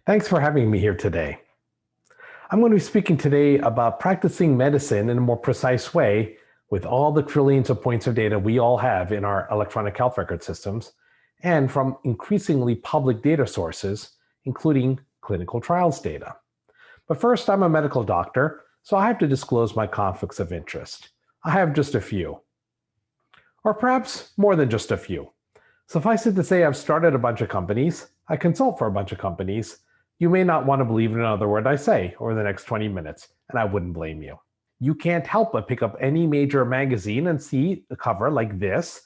Thanks for having me here today. I'm going to be speaking today about practicing medicine in a more precise way with all the trillions of points of data we all have in our electronic health record systems and from increasingly public data sources, including clinical trials data. But first, I'm a medical doctor, so I have to disclose my conflicts of interest. I have just a few, or perhaps more than just a few. Suffice it to say, I've started a bunch of companies. I consult for a bunch of companies. You may not want to believe in another word I say over the next 20 minutes, and I wouldn't blame you. You can't help but pick up any major magazine and see a cover like this,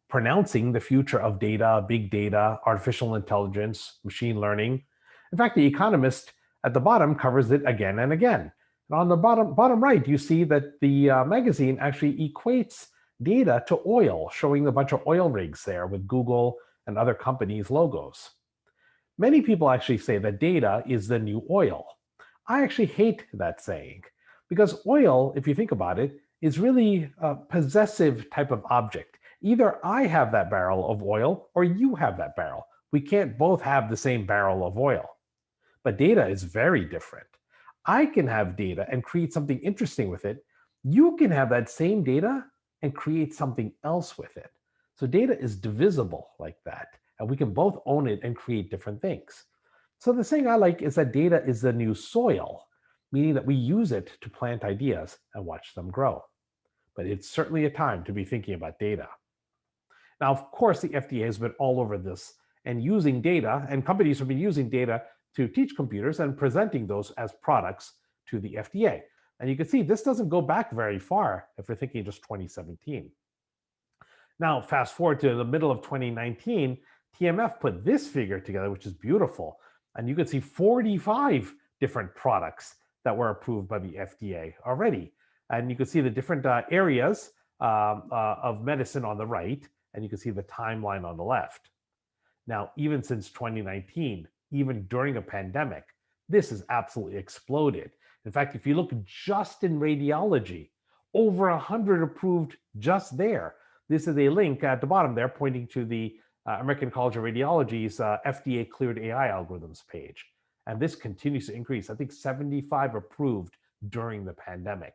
pronouncing the future of data, big data, artificial intelligence, machine learning. In fact, The Economist at the bottom covers it again and again. And on the bottom right, you see that the magazine actually equates data to oil, showing a bunch of oil rigs there with Google and other companies' logos. Many people actually say that data is the new oil. I actually hate that saying because oil, if you think about it, is really a possessive type of object. Either I have that barrel of oil or you have that barrel. We can't both have the same barrel of oil. But data is very different. I can have data and create something interesting with it. You can have that same data and create something else with it. So data is divisible like that, and we can both own it and create different things. So the saying I like is that data is the new soil, meaning that we use it to plant ideas and watch them grow. But it's certainly a time to be thinking about data. Now, of course, the FDA has been all over this and using data, and companies have been using data to teach computers and presenting those as products to the FDA. And you can see this doesn't go back very far if we're thinking just 2017. Now, fast forward to the middle of 2019, TMF put this figure together, which is beautiful. And you can see 45 different products that were approved by the FDA already. And you can see the different areas of medicine on the right, and you can see the timeline on the left. Now, even since 2019, even during a pandemic, this has absolutely exploded. In fact, if you look just in radiology, over 100 approved just there. This is a link at the bottom there pointing to the American College of Radiology's FDA cleared AI algorithms page. And this continues to increase. I think 75 approved during the pandemic.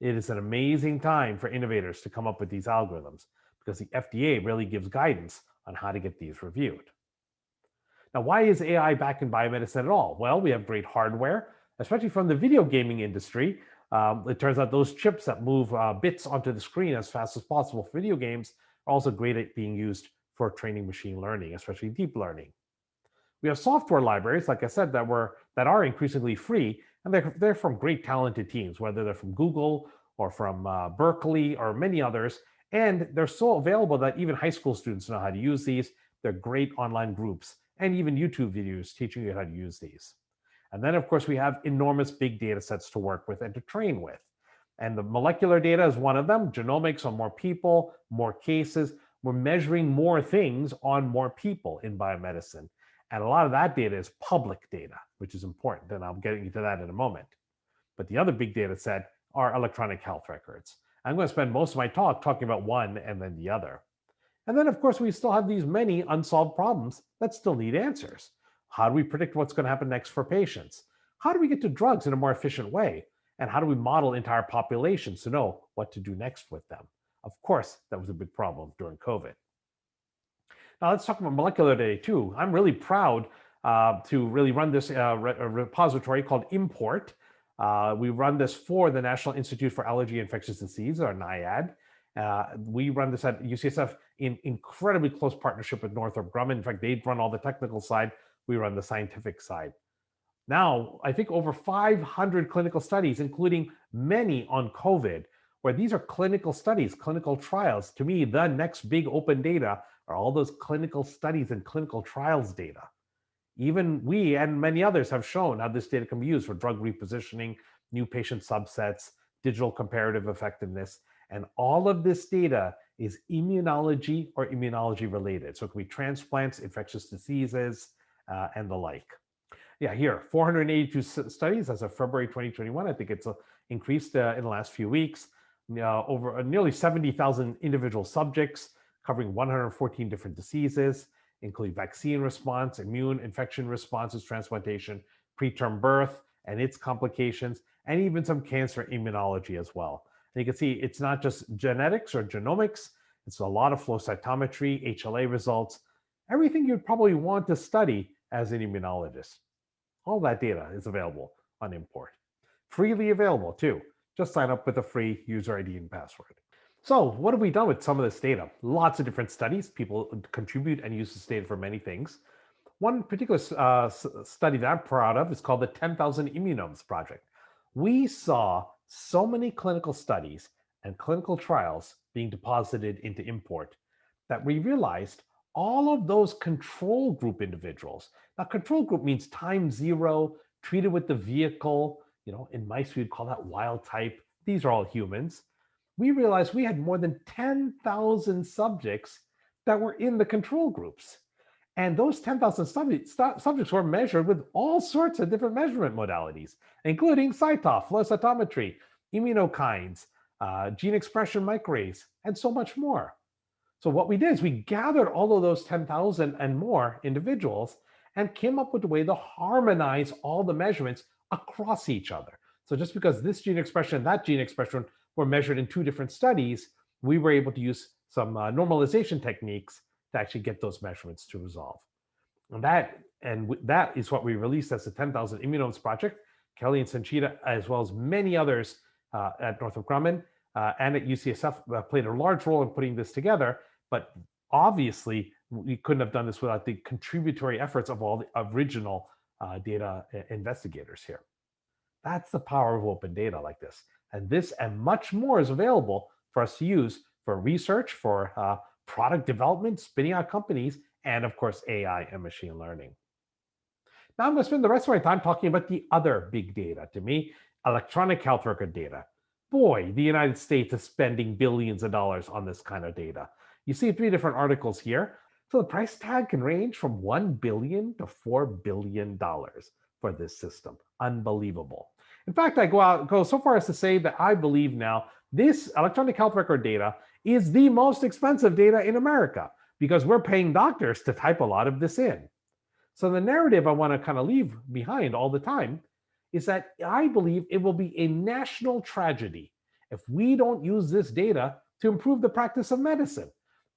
It is an amazing time for innovators to come up with these algorithms because the FDA really gives guidance on how to get these reviewed. Now, why is AI back in biomedicine at all? Well, we have great hardware, especially from the video gaming industry. It turns out those chips that move bits onto the screen as fast as possible for video games are also great at being used for training machine learning, especially deep learning. We have software libraries, like I said, that are increasingly free, and they're from great talented teams, whether they're from Google or from Berkeley or many others. And they're so available that even high school students know how to use these. They're great online groups and even YouTube videos teaching you how to use these. And then, of course, we have enormous big data sets to work with and to train with. And the molecular data is one of them. Genomics on more people, more cases. We're measuring more things on more people in biomedicine. And a lot of that data is public data, which is important. And I'll get into that in a moment. But the other big data set are electronic health records. I'm going to spend most of my talk talking about one and then the other. And then, of course, we still have these many unsolved problems that still need answers. How do we predict what's going to happen next for patients? How do we get to drugs in a more efficient way? And how do we model entire populations to know what to do next with them? Of course, that was a big problem during COVID. Now let's talk about molecular data too. I'm really proud to really run this repository called Import. We run this for the National Institute for Allergy and Infectious Disease, or NIAID. We run this at UCSF in incredibly close partnership with Northrop Grumman. In fact, they run all the technical side. We run the scientific side. Now, I think over 500 clinical studies, including many on COVID, where these are clinical studies, clinical trials. To me, the next big open data are all those clinical studies and clinical trials data. Even we and many others have shown how this data can be used for drug repositioning, new patient subsets, digital comparative effectiveness. And all of this data is immunology or immunology related. So it can be transplants, infectious diseases, and the like. Yeah, here, 482 studies as of February 2021. I think it's increased in the last few weeks. Over nearly 70,000 individual subjects covering 114 different diseases. include vaccine response, immune infection responses, transplantation, preterm birth and its complications, and even some cancer immunology as well. And you can see it's not just genetics or genomics, it's a lot of flow cytometry, HLA results, everything you'd probably want to study as an immunologist. All that data is available on Import. Freely available too. Just sign up with a free user ID and password. So what have we done with some of this data? Lots of different studies. People contribute and use this data for many things. One particular study that I'm proud of is called the 10,000 Immunomes Project. We saw so many clinical studies and clinical trials being deposited into Import that we realized all of those control group individuals. Now, control group means time zero, treated with the vehicle. In mice, we'd call that wild type. These are all humans. We realized we had more than 10,000 subjects that were in the control groups. And those 10,000 subjects were measured with all sorts of different measurement modalities, including cytoph, flow cytometry, immunokines, gene expression microarrays, and so much more. So what we did is we gathered all of those 10,000 and more individuals and came up with a way to harmonize all the measurements across each other. So just because this gene expression and that gene expression were measured in two different studies, we were able to use some normalization techniques to actually get those measurements to resolve. And that is what we released as the 10,000 Immunomes Project. Kelly and Sanchita, as well as many others at Northrop Grumman and at UCSF played a large role in putting this together. But obviously, we couldn't have done this without the contributory efforts of all the original data investigators here. That's the power of open data like this. And this and much more is available for us to use for research, for product development, spinning out companies, and of course, AI and machine learning. Now I'm going to spend the rest of my time talking about the other big data. To me, electronic health record data. Boy, the United States is spending billions of dollars on this kind of data. You see 3 different articles here. So the price tag can range from $1 billion to $4 billion for this system. Unbelievable. In fact, I go so far as to say that I believe now this electronic health record data is the most expensive data in America because we're paying doctors to type a lot of this in. So the narrative I want to kind of leave behind all the time is that I believe it will be a national tragedy if we don't use this data to improve the practice of medicine.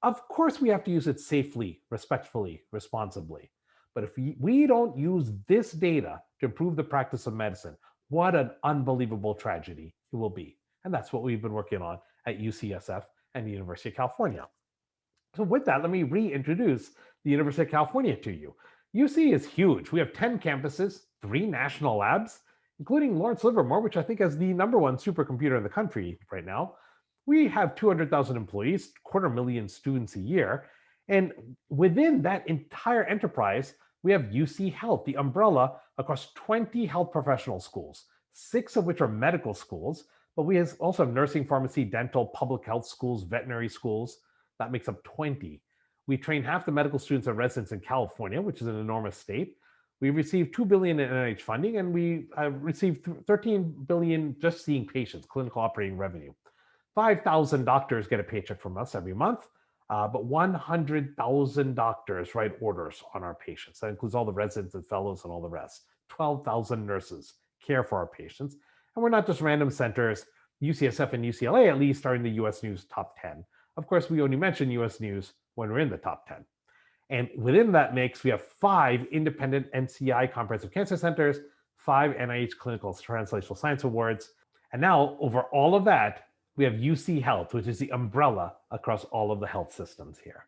Of course, we have to use it safely, respectfully, responsibly. But if we don't use this data to improve the practice of medicine, what an unbelievable tragedy it will be. And that's what we've been working on at UCSF and the University of California. So with that, let me reintroduce the University of California to you. UC is huge. We have 10 campuses, 3 national labs, including Lawrence Livermore, which I think is the #1 supercomputer in the country right now. We have 200,000 employees, 250,000 students a year. And within that entire enterprise, we have UC Health, the umbrella across 20 health professional schools, 6 of which are medical schools, but we also have nursing, pharmacy, dental, public health schools, veterinary schools. That makes up 20. We train half the medical students and residents in California, which is an enormous state. We received $2 billion in NIH funding, and we received $13 billion just seeing patients, clinical operating revenue. 5,000 doctors get a paycheck from us every month, but 100,000 doctors write orders on our patients. That includes all the residents and fellows and all the rest. 12,000 nurses care for our patients. And we're not just random centers. UCSF and UCLA at least are in the US News top 10. Of course, we only mention US News when we're in the top 10. And within that mix, we have 5 independent NCI comprehensive cancer centers, 5 NIH Clinical Translational Science Awards. And now, over all of that, we have UC Health, which is the umbrella across all of the health systems here.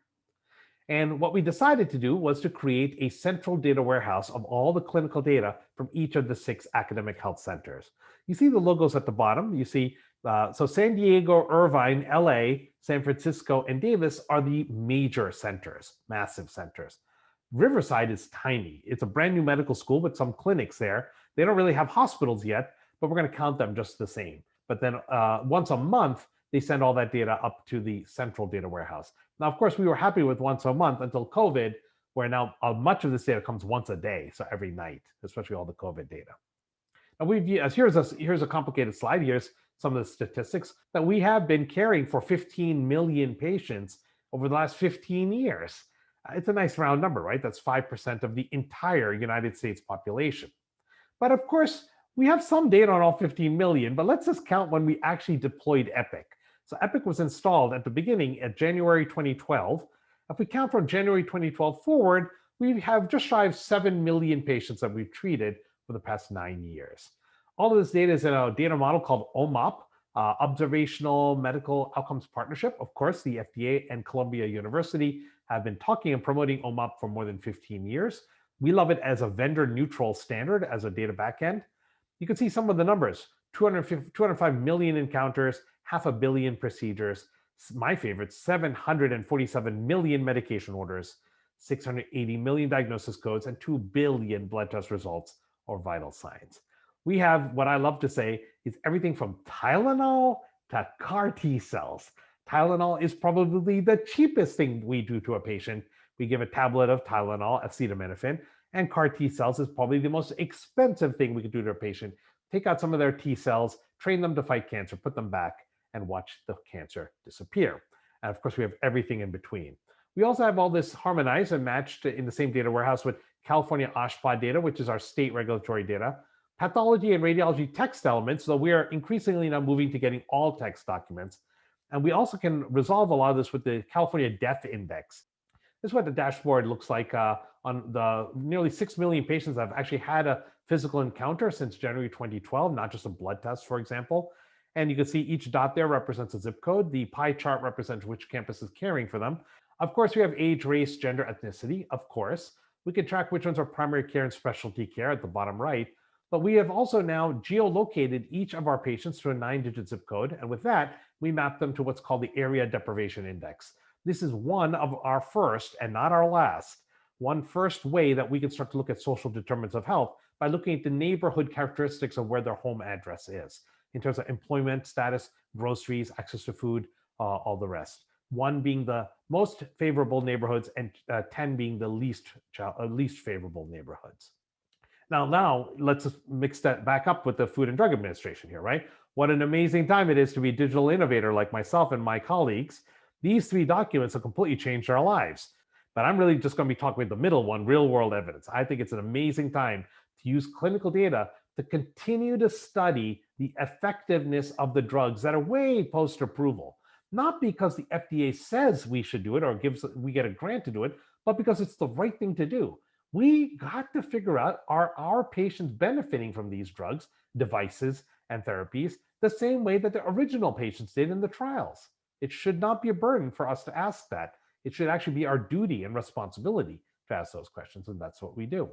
And what we decided to do was to create a central data warehouse of all the clinical data from each of the 6 academic health centers. You see the logos at the bottom. You see, so San Diego, Irvine, LA, San Francisco, and Davis are the major centers, massive centers. Riverside is tiny. It's a brand new medical school with some clinics there. They don't really have hospitals yet, but we're going to count them just the same. But then once a month, they send all that data up to the central data warehouse. Now, of course, we were happy with once a month until COVID, where now much of this data comes once a day, so every night, especially all the COVID data. Now, here's a complicated slide. Here's some of the statistics that we have been caring for 15 million patients over the last 15 years. It's a nice round number, right? That's 5% of the entire United States population. But of course, we have some data on all 15 million, but let's just count when we actually deployed Epic. So Epic was installed at the beginning at January 2012. If we count from January 2012 forward, we have just shy of 7 million patients that we've treated for the past 9 years. All of this data is in a data model called OMOP, Observational Medical Outcomes Partnership. Of course, the FDA and Columbia University have been talking and promoting OMOP for more than 15 years. We love it as a vendor neutral standard as a data backend. You can see some of the numbers: 205 million encounters, 500 million procedures, my favorite, 747 million medication orders, 680 million diagnosis codes, and 2 billion blood test results or vital signs. We have what I love to say is everything from Tylenol to CAR T cells. Tylenol is probably the cheapest thing we do to a patient. We give a tablet of Tylenol, acetaminophen, and CAR T cells is probably the most expensive thing we could do to a patient. Take out some of their T cells, train them to fight cancer, put them back, and watch the cancer disappear. And of course, we have everything in between. We also have all this harmonized and matched in the same data warehouse with California OSHPA data, which is our state regulatory data, pathology and radiology text elements, so we are increasingly now moving to getting all text documents. And we also can resolve a lot of this with the California Death Index. This is what the dashboard looks like on the nearly 6 million patients that have actually had a physical encounter since January 2012, not just a blood test, for example. And you can see each dot there represents a zip code. The pie chart represents which campus is caring for them. Of course, we have age, race, gender, ethnicity, of course. We can track which ones are primary care and specialty care at the bottom right. But we have also now geolocated each of our patients to a 9-digit zip code. And with that, we map them to what's called the Area Deprivation Index. This is one of our first, and not our last, one first way that we can start to look at social determinants of health by looking at the neighborhood characteristics of where their home address is in terms of employment status, groceries, access to food, all the rest. 1 being the most favorable neighborhoods and 10 being the least favorable neighborhoods. Now let's just mix that back up with the Food and Drug Administration here, right? What an amazing time it is to be a digital innovator like myself and my colleagues. These 3 documents have completely changed our lives. But I'm really just going to be talking about the middle one, real world evidence. I think it's an amazing time to use clinical data to continue to study the effectiveness of the drugs that are way post approval. Not because the FDA says we should do it or we get a grant to do it, but because it's the right thing to do. We got to figure out, are our patients benefiting from these drugs, devices, and therapies the same way that the original patients did in the trials? It should not be a burden for us to ask that. It should actually be our duty and responsibility to ask those questions, and that's what we do.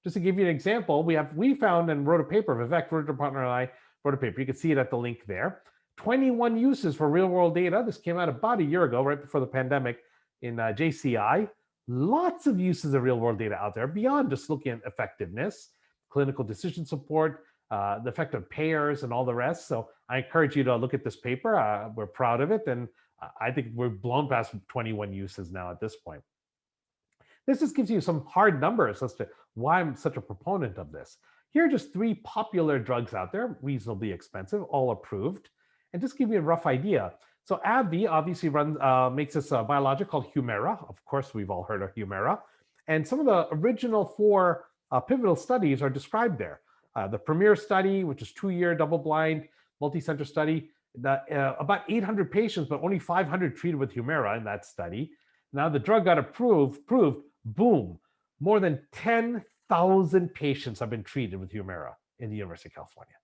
Just to give you an example, we found and wrote a paper, Vivek, Rudra partner and I wrote a paper. You can see it at the link there. 21 uses for real world data. This came out about a year ago, right before the pandemic in JCI. Lots of uses of real world data out there beyond just looking at effectiveness, clinical decision support, the effect of payers and all the rest. So I encourage you to look at this paper. We're proud of it. And I think we're blown past 21 uses now at this point. This just gives you some hard numbers as to why I'm such a proponent of this. Here are just 3 popular drugs out there, reasonably expensive, all approved. And just give you a rough idea. So AbbVie obviously makes this biologic called Humira. Of course, we've all heard of Humira. And some of the original 4 pivotal studies are described there. The Premier study, which is 2-year double-blind, multi-center study, about 800 patients, but only 500 treated with Humira in that study. Now the drug got approved, boom, more than 10,000 patients have been treated with Humira in the University of California.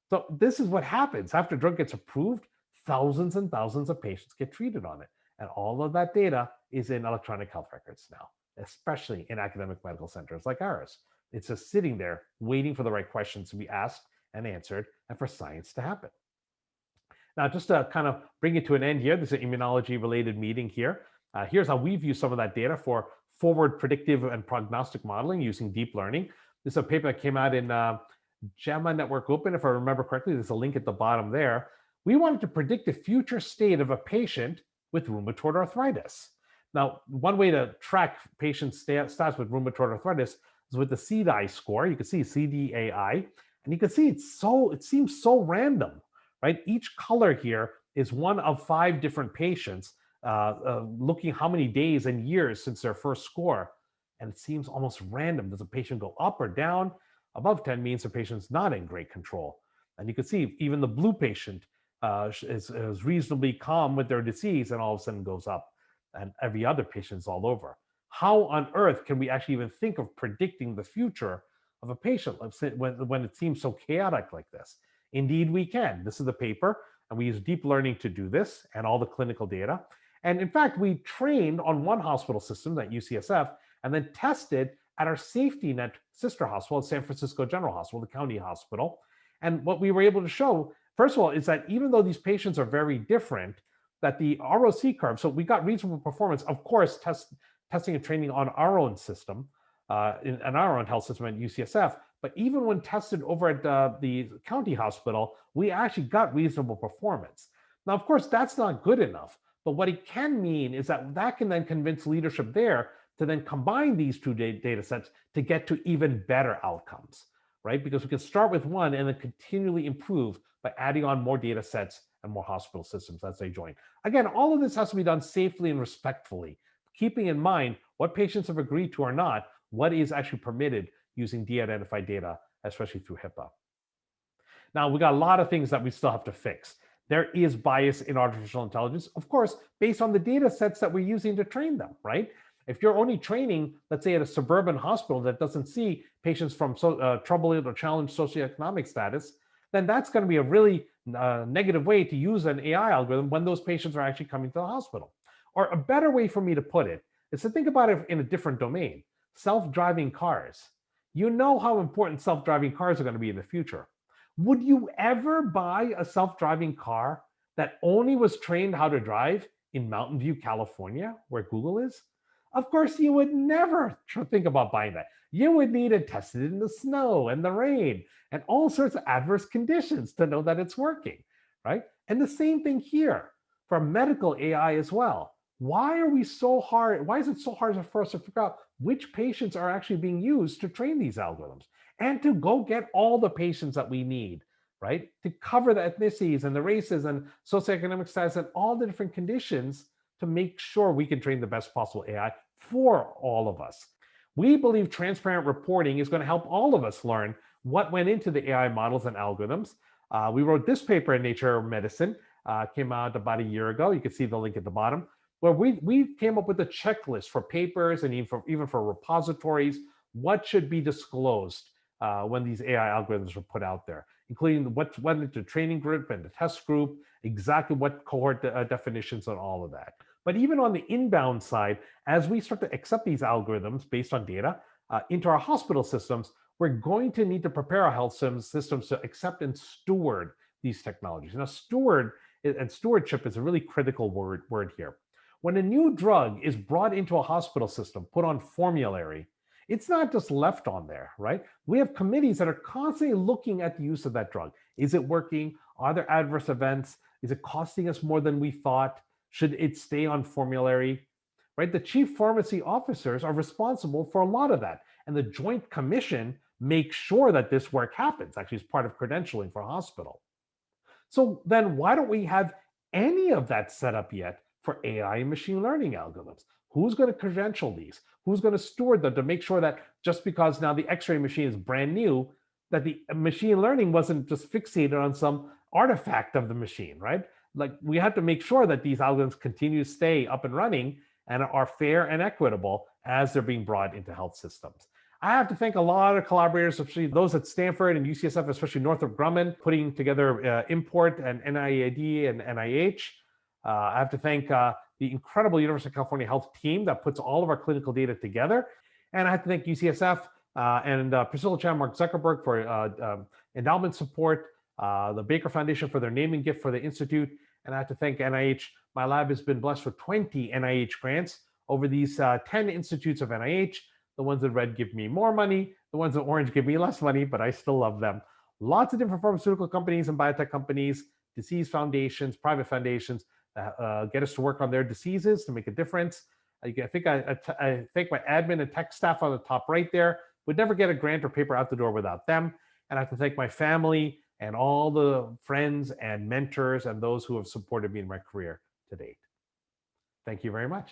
So this is what happens. After a drug gets approved, thousands and thousands of patients get treated on it. And all of that data is in electronic health records now, especially in academic medical centers like ours. It's just sitting there waiting for the right questions to be asked and answered and for science to happen. Now, just to kind of bring it to an end here, this is an immunology related meeting here. Here's how we've used some of that data for forward predictive and prognostic modeling using deep learning. This is a paper that came out in JAMA Network Open, if I remember correctly. There's a link at the bottom there. We wanted to predict the future state of a patient with rheumatoid arthritis. Now, one way to track patient stats with rheumatoid arthritis is with the CDAI score. You can see CDAI, and you can see it seems so random, right? Each color here is one of 5 different patients looking how many days and years since their first score. And it seems almost random. Does a patient go up or down? Above 10 means the patient's not in great control. And you can see even the blue patient is reasonably calm with their disease and all of a sudden goes up. And every other patient's all over. How on earth can we actually even think of predicting the future of a patient when it seems so chaotic like this? Indeed, we can. This is the paper, and we use deep learning to do this and all the clinical data. And in fact, we trained on one hospital system at UCSF and then tested at our safety net sister hospital, San Francisco General Hospital, the county hospital. And what we were able to show, first of all, is that even though these patients are very different, that the ROC curve, so we got reasonable performance, of course, testing and training on our own system, in our own health system at UCSF. But even when tested over at the county hospital, we actually got reasonable performance. Now, of course, that's not good enough. But what it can mean is that can then convince leadership there to then combine these two data sets to get to even better outcomes, right? Because we can start with one and then continually improve by adding on more data sets and more hospital systems as they join. Again, all of this has to be done safely and respectfully, keeping in mind what patients have agreed to or not, what is actually permitted using de-identified data, especially through HIPAA. Now, we got a lot of things that we still have to fix. There is bias in artificial intelligence, of course, based on the data sets that we're using to train them, right? If you're only training, let's say at a suburban hospital that doesn't see patients from troubled or challenged socioeconomic status, then that's going to be a really negative way to use an AI algorithm when those patients are actually coming to the hospital. Or a better way for me to put it is to think about it in a different domain, self-driving cars. You know how important self-driving cars are going to be in the future. Would you ever buy a self-driving car that only was trained how to drive in Mountain View, California, where Google is? Of course, you would never think about buying that. You would need it tested in the snow and the rain and all sorts of adverse conditions to know that it's working, right? And the same thing here for medical AI as well. Why are we so hard? Why is it so hard for us to figure out which patients are actually being used to train these algorithms and to go get all the patients that we need, right? To cover the ethnicities and the races and socioeconomic status and all the different conditions to make sure we can train the best possible AI for all of us. We believe transparent reporting is going to help all of us learn what went into the AI models and algorithms. We wrote this paper in Nature Medicine, came out about a year ago. You can see the link at the bottom, where we came up with a checklist for papers and even for repositories, what should be disclosed when these AI algorithms were put out there, including what went into training group and the test group, exactly what cohort definitions and all of that. But even on the inbound side, as we start to accept these algorithms based on data into our hospital systems, we're going to need to prepare our health systems to accept and steward these technologies. Now, stewardship is a really critical word here. When a new drug is brought into a hospital system, put on formulary, it's not just left on there, right? We have committees that are constantly looking at the use of that drug. Is it working? Are there adverse events? Is it costing us more than we thought? Should it stay on formulary? Right? The chief pharmacy officers are responsible for a lot of that. And the Joint Commission makes sure that this work happens, actually, as part of credentialing for a hospital. So then why don't we have any of that set up yet for AI and machine learning algorithms? Who's going to credential these? Who's going to steward them to make sure that just because now the X-ray machine is brand new, that the machine learning wasn't just fixated on some artifact of the machine, right? Like we have to make sure that these algorithms continue to stay up and running and are fair and equitable as they're being brought into health systems. I have to thank a lot of collaborators, especially those at Stanford and UCSF, especially Northrop Grumman, putting together IMPORT and NIAID and NIH. I have to thank the incredible University of California Health team that puts all of our clinical data together. And I have to thank UCSF and Priscilla Chan, Mark Zuckerberg for endowment support, the Baker Foundation for their naming gift for the Institute. And I have to thank NIH. My lab has been blessed with 20 NIH grants over these 10 institutes of NIH. The ones in red give me more money. The ones in orange give me less money, but I still love them. Lots of different pharmaceutical companies and biotech companies, disease foundations, private foundations, get us to work on their diseases to make a difference. I think I thank my admin and tech staff on the top right there. Would never get a grant or paper out the door without them. And I have to thank my family and all the friends and mentors and those who have supported me in my career to date. Thank you very much.